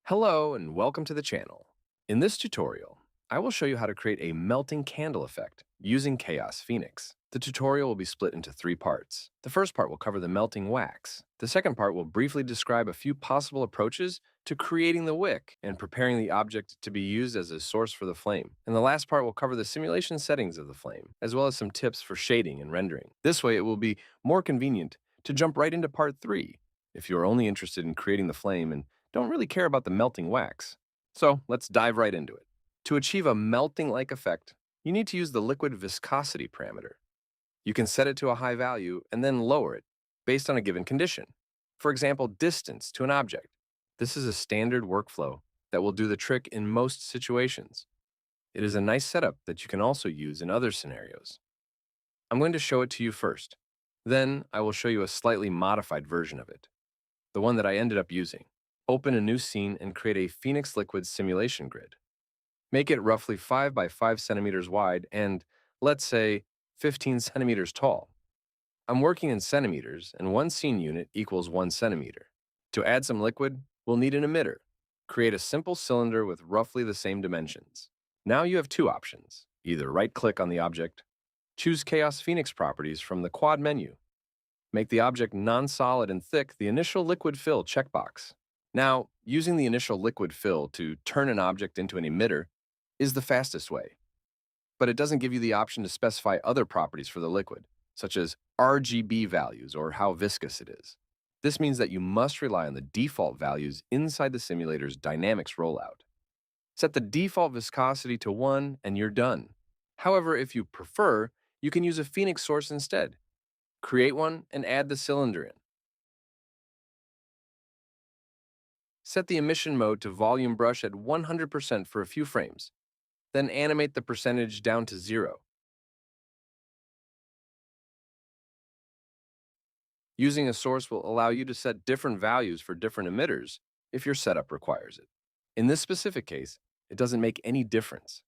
Hello and welcome to the channel. In this tutorial, I will show you how to create a melting candle effect using Chaos Phoenix. The tutorial will be split into three parts. The first part will cover the melting wax. The second part will briefly describe a few possible approaches to creating the wick and preparing the object to be used as a source for the flame. And the last part will cover the simulation settings of the flame, as well as some tips for shading and rendering. This way, it will be more convenient to jump right into part 3 if you are only interested in creating the flame and don't really care about the melting wax. So let's dive right into it. To achieve a melting-like effect, you need to use the liquid viscosity parameter. You can set it to a high value and then lower it based on a given condition. For example, distance to an object. This is a standard workflow that will do the trick in most situations. It is a nice setup that you can also use in other scenarios. I'm going to show it to you first. Then I will show you a slightly modified version of it, the one that I ended up using. Open a new scene and create a Phoenix Liquid simulation grid. Make it roughly 5 by 5 centimeters wide and, let's say, 15 centimeters tall. I'm working in centimeters, and one scene unit equals 1 centimeter. To add some liquid, we'll need an emitter. Create a simple cylinder with roughly the same dimensions. Now you have two options. Either right-click on the object, choose Chaos Phoenix properties from the quad menu. Make the object non-solid and thick the initial liquid fill checkbox. Now, using the initial liquid fill to turn an object into an emitter is the fastest way, but it doesn't give you the option to specify other properties for the liquid, such as RGB values or how viscous it is. This means that you must rely on the default values inside the simulator's dynamics rollout. Set the default viscosity to 1 and you're done. However, if you prefer, you can use a Phoenix source instead. Create one and add the cylinder in. Set the emission mode to volume brush at 100% for a few frames, then animate the percentage down to 0. Using a source will allow you to set different values for different emitters if your setup requires it. In this specific case, it doesn't make any difference.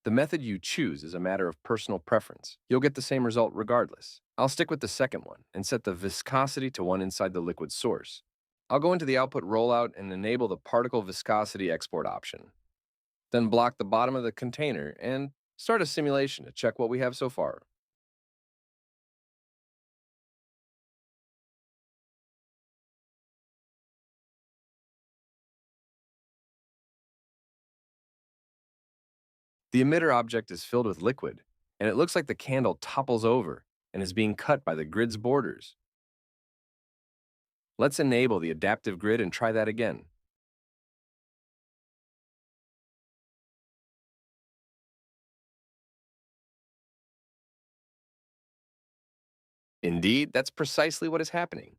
The method you choose is a matter of personal preference. You'll get the same result regardless. I'll stick with the second one and set the viscosity to 1 inside the liquid source. I'll go into the output rollout and enable the particle viscosity export option. Then block the bottom of the container and start a simulation to check what we have so far. The emitter object is filled with liquid, and it looks like the candle topples over and is being cut by the grid's borders. Let's enable the adaptive grid and try that again. Indeed, that's precisely what is happening.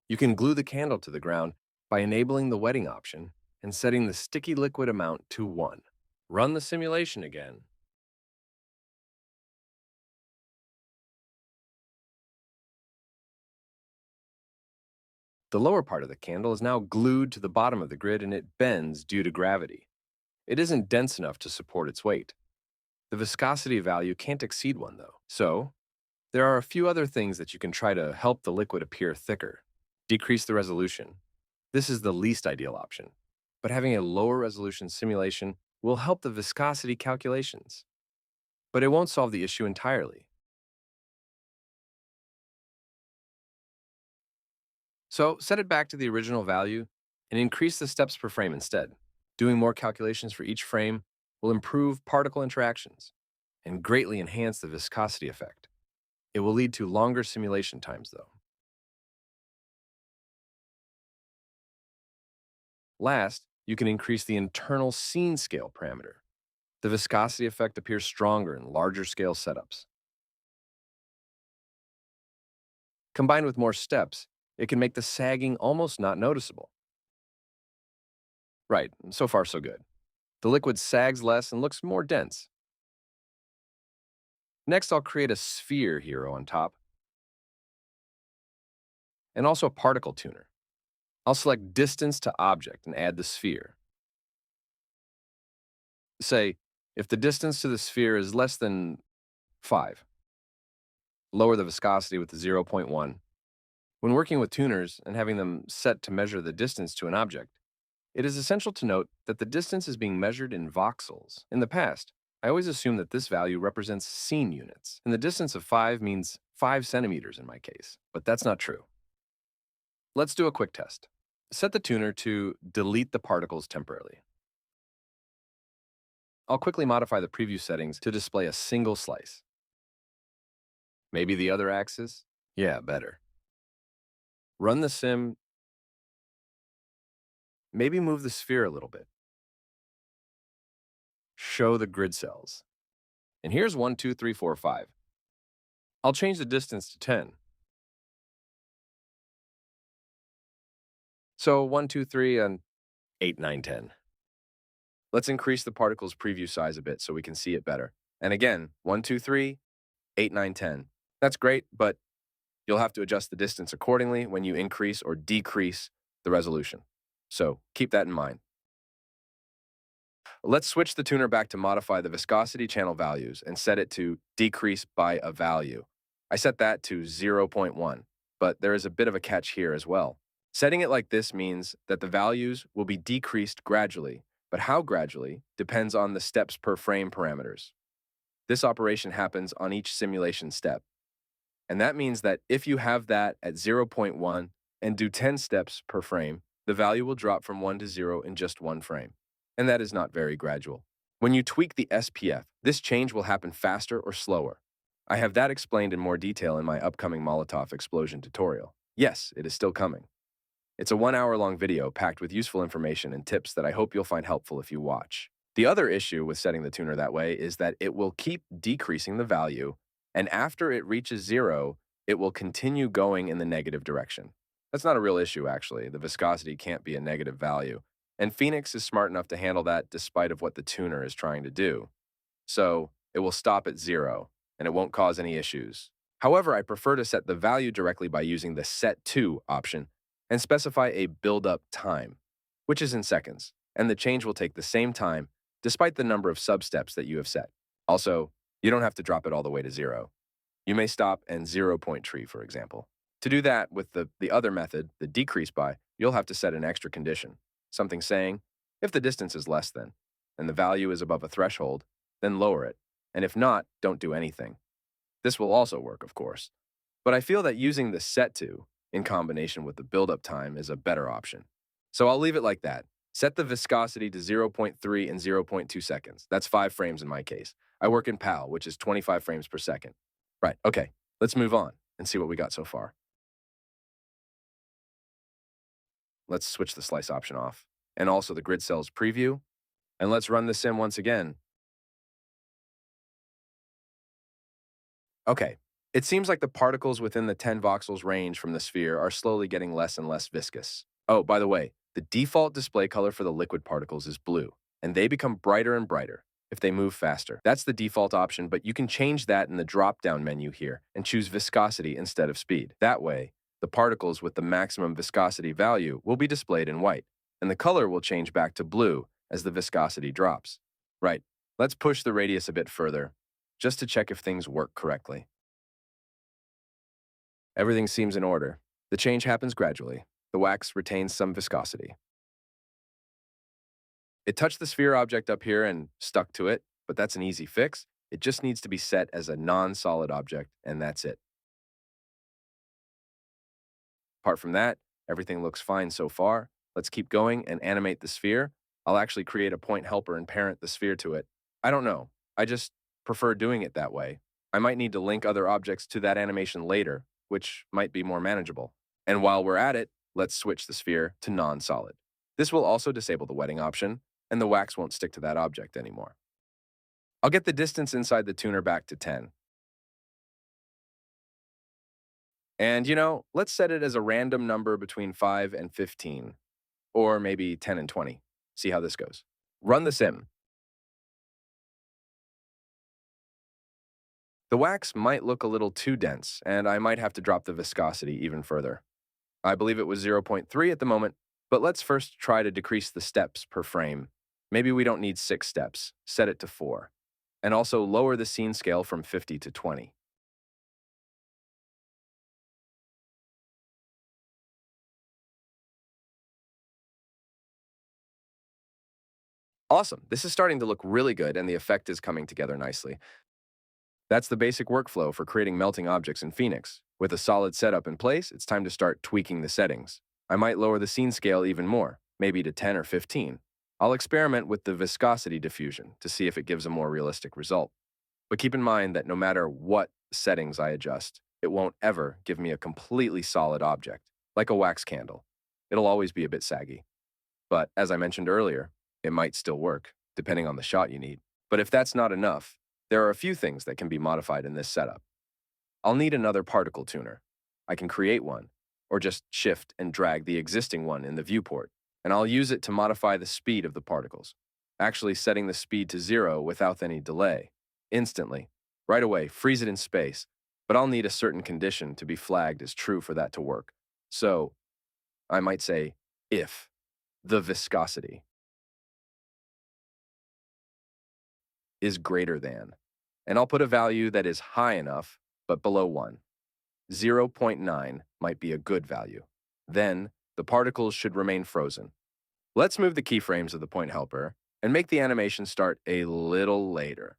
You can glue the candle to the ground by enabling the wetting option and setting the sticky liquid amount to 1. Run the simulation again. The lower part of the candle is now glued to the bottom of the grid and it bends due to gravity. It isn't dense enough to support its weight. The viscosity value can't exceed 1 though. So, there are a few other things that you can try to help the liquid appear thicker. Decrease the resolution. This is the least ideal option, but having a lower resolution simulation will help the viscosity calculations. But it won't solve the issue entirely. So set it back to the original value and increase the steps per frame instead. Doing more calculations for each frame will improve particle interactions and greatly enhance the viscosity effect. It will lead to longer simulation times though. Last, you can increase the internal scene scale parameter. The viscosity effect appears stronger in larger scale setups. Combined with more steps, it can make the sagging almost not noticeable. Right, so far so good. The liquid sags less and looks more dense. Next, I'll create a sphere hero on top and also a particle tuner. I'll select distance to object and add the sphere. Say, if the distance to the sphere is less than 5, Lower the viscosity with the zero point 0.1. When working with tuners and having them set to measure the distance to an object, it is essential to note that the distance is being measured in voxels. In the past, I always assumed that this value represents scene units, and the distance of 5 means 5 centimeters in my case, but that's not true. Let's do a quick test. Set the tuner to delete the particles temporarily. I'll quickly modify the preview settings to display a single slice. Maybe the other axis? Yeah, better. Run the sim. Maybe move the sphere a little bit. Show the grid cells. And here's 1, 2, 3, 4, 5. I'll change the distance to 10. So 1, 2, 3, and 8, 9, 10. Let's increase the particle's preview size a bit so we can see it better. And again, 1, 2, 3, 8, 9, 10. That's great, but you'll have to adjust the distance accordingly when you increase or decrease the resolution. So keep that in mind. Let's switch the tuner back to modify the viscosity channel values and set it to decrease by a value. I set that to 0.1, but there is a bit of a catch here as well. Setting it like this means that the values will be decreased gradually, but how gradually depends on the steps per frame parameters. This operation happens on each simulation step. And that means that if you have that at 0.1 and do 10 steps per frame, the value will drop from 1 to 0 in just one frame. And that is not very gradual. When you tweak the SPF, this change will happen faster or slower. I have that explained in more detail in my upcoming Molotov explosion tutorial. Yes, it is still coming. It's a 1-hour-long video packed with useful information and tips that I hope you'll find helpful if you watch. The other issue with setting the tuner that way is that it will keep decreasing the value, and after it reaches 0, it will continue going in the negative direction. That's not a real issue, actually. The viscosity can't be a negative value. And Phoenix is smart enough to handle that despite of what the tuner is trying to do. So it will stop at 0, and it won't cause any issues. However, I prefer to set the value directly by using the Set To option and specify a build-up time, which is in seconds, and the change will take the same time despite the number of sub-steps that you have set. Also, you don't have to drop it all the way to 0. You may stop and 0 point tree, for example. To do that with the other method, the decrease by, you'll have to set an extra condition. Something saying, if the distance is less than, and the value is above a threshold, then lower it, and if not, don't do anything. This will also work, of course. But I feel that using the set to, in combination with the build-up time, is a better option. So I'll leave it like that. Set the viscosity to 0.3 and 0.2 seconds. That's 5 frames in my case. I work in PAL, which is 25 frames per second. Right, okay, let's move on and see what we got so far. Let's switch the slice option off, and also the grid cells preview, and let's run the sim once again. Okay, it seems like the particles within the 10 voxels range from the sphere are slowly getting less and less viscous. Oh, by the way, the default display color for the liquid particles is blue, and they become brighter and brighter if they move faster. That's the default option, but you can change that in the drop-down menu here and choose viscosity instead of speed. That way, the particles with the maximum viscosity value will be displayed in white, and the color will change back to blue as the viscosity drops. Right, let's push the radius a bit further, just to check if things work correctly. Everything seems in order. The change happens gradually. The wax retains some viscosity. It touched the sphere object up here and stuck to it, but that's an easy fix. It just needs to be set as a non-solid object, and that's it. Apart from that, everything looks fine so far. Let's keep going and animate the sphere. I'll actually create a point helper and parent the sphere to it. I don't know. I just prefer doing it that way. I might need to link other objects to that animation later, which might be more manageable. And while we're at it, let's switch the sphere to non-solid. This will also disable the wetting option, and the wax won't stick to that object anymore. I'll get the distance inside the tuner back to 10. And let's set it as a random number between 5 and 15, or maybe 10 and 20. See how this goes. Run the sim. The wax might look a little too dense, and I might have to drop the viscosity even further. I believe it was 0.3 at the moment, but let's first try to decrease the steps per frame. Maybe we don't need 6 steps, set it to 4. And also lower the scene scale from 50 to 20. Awesome. This is starting to look really good and the effect is coming together nicely. That's the basic workflow for creating melting objects in Phoenix. With a solid setup in place, it's time to start tweaking the settings. I might lower the scene scale even more, maybe to 10 or 15. I'll experiment with the viscosity diffusion to see if it gives a more realistic result. But keep in mind that no matter what settings I adjust, it won't ever give me a completely solid object, like a wax candle. It'll always be a bit saggy. But as I mentioned earlier, it might still work, depending on the shot you need. But if that's not enough, there are a few things that can be modified in this setup. I'll need another particle tuner. I can create one, or just shift and drag the existing one in the viewport, and I'll use it to modify the speed of the particles, actually setting the speed to 0 without any delay, instantly, right away, freeze it in space, but I'll need a certain condition to be flagged as true for that to work. So, I might say, if the viscosity is greater than, and I'll put a value that is high enough, but below 1. 0.9 might be a good value. Then, the particles should remain frozen. Let's move the keyframes of the point helper and make the animation start a little later.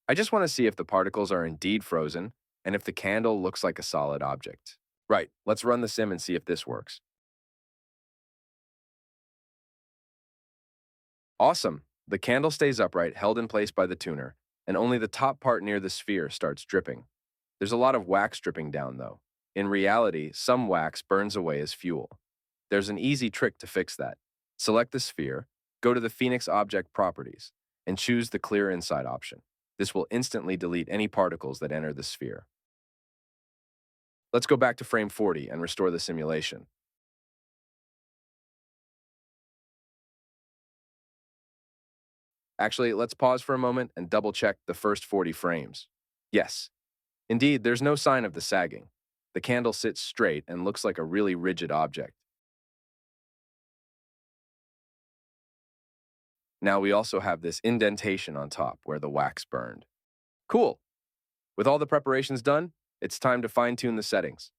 I just want to see if the particles are indeed frozen and if the candle looks like a solid object. Right, let's run the sim and see if this works. Awesome! The candle stays upright, held in place by the tuner, and only the top part near the sphere starts dripping. There's a lot of wax dripping down, though. In reality, some wax burns away as fuel. There's an easy trick to fix that. Select the sphere, go to the Phoenix Object Properties, and choose the Clear Inside option. This will instantly delete any particles that enter the sphere. Let's go back to frame 40 and restore the simulation. Actually, let's pause for a moment and double-check the first 40 frames. Yes, indeed, there's no sign of the sagging. The candle sits straight and looks like a really rigid object. Now we also have this indentation on top where the wax burned. Cool! With all the preparations done, it's time to fine-tune the settings.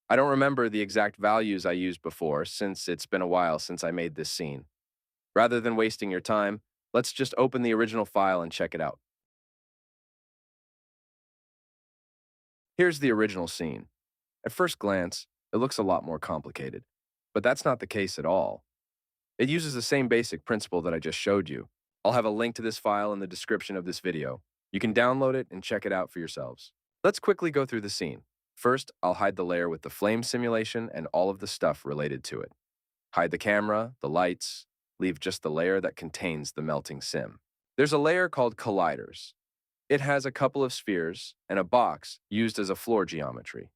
I don't remember the exact values I used before since it's been a while since I made this scene. Rather than wasting your time, let's just open the original file and check it out. Here's the original scene. At first glance, it looks a lot more complicated, but that's not the case at all. It uses the same basic principle that I just showed you. I'll have a link to this file in the description of this video. You can download it and check it out for yourselves. Let's quickly go through the scene. First, I'll hide the layer with the flame simulation and all of the stuff related to it. Hide the camera, the lights, leave just the layer that contains the melting sim. There's a layer called colliders. It has a couple of spheres and a box used as a floor geometry.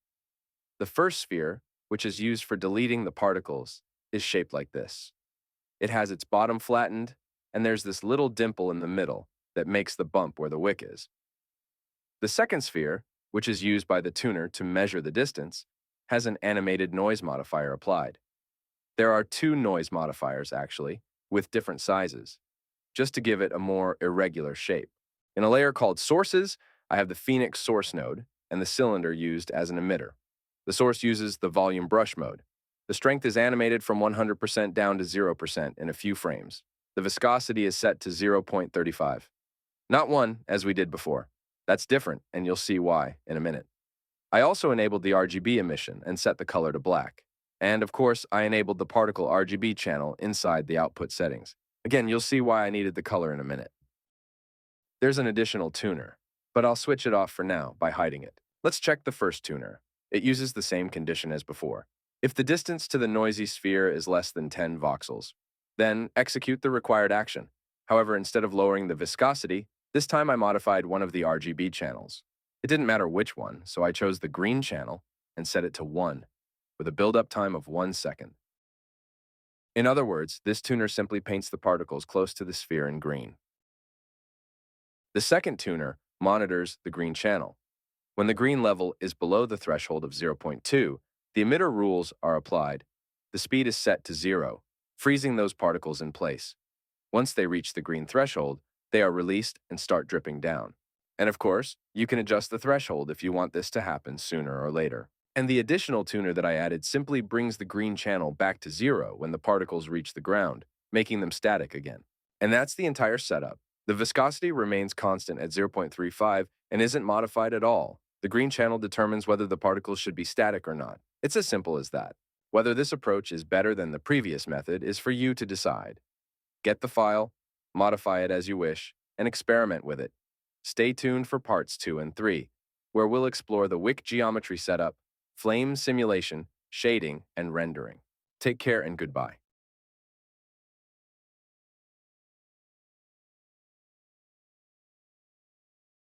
The first sphere, which is used for deleting the particles, is shaped like this. It has its bottom flattened, and there's this little dimple in the middle that makes the bump where the wick is. The second sphere, which is used by the tuner to measure the distance, has an animated noise modifier applied. There are two noise modifiers, actually, with different sizes, just to give it a more irregular shape. In a layer called Sources, I have the Phoenix source node and the cylinder used as an emitter. The source uses the volume brush mode. The strength is animated from 100% down to 0% in a few frames. The viscosity is set to 0.35. Not 1, as we did before. That's different, and you'll see why in a minute. I also enabled the RGB emission and set the color to black. And of course, I enabled the particle RGB channel inside the output settings. Again, you'll see why I needed the color in a minute. There's an additional tuner, but I'll switch it off for now by hiding it. Let's check the first tuner. It uses the same condition as before. If the distance to the noisy sphere is less than 10 voxels, then execute the required action. However, instead of lowering the viscosity, this time I modified one of the RGB channels. It didn't matter which one, so I chose the green channel and set it to 1, with a build-up time of 1 second. In other words, this tuner simply paints the particles close to the sphere in green. The second tuner monitors the green channel. When the green level is below the threshold of 0.2, the emitter rules are applied. The speed is set to 0, freezing those particles in place. Once they reach the green threshold, they are released and start dripping down. And of course, you can adjust the threshold if you want this to happen sooner or later. And the additional tuner that I added simply brings the green channel back to 0 when the particles reach the ground, making them static again. And that's the entire setup. The viscosity remains constant at 0.35 and isn't modified at all. The green channel determines whether the particles should be static or not. It's as simple as that. Whether this approach is better than the previous method is for you to decide. Get the file, modify it as you wish, and experiment with it. Stay tuned for parts 2 and 3, where we'll explore the wick geometry setup, flame simulation, shading, and rendering. Take care and goodbye.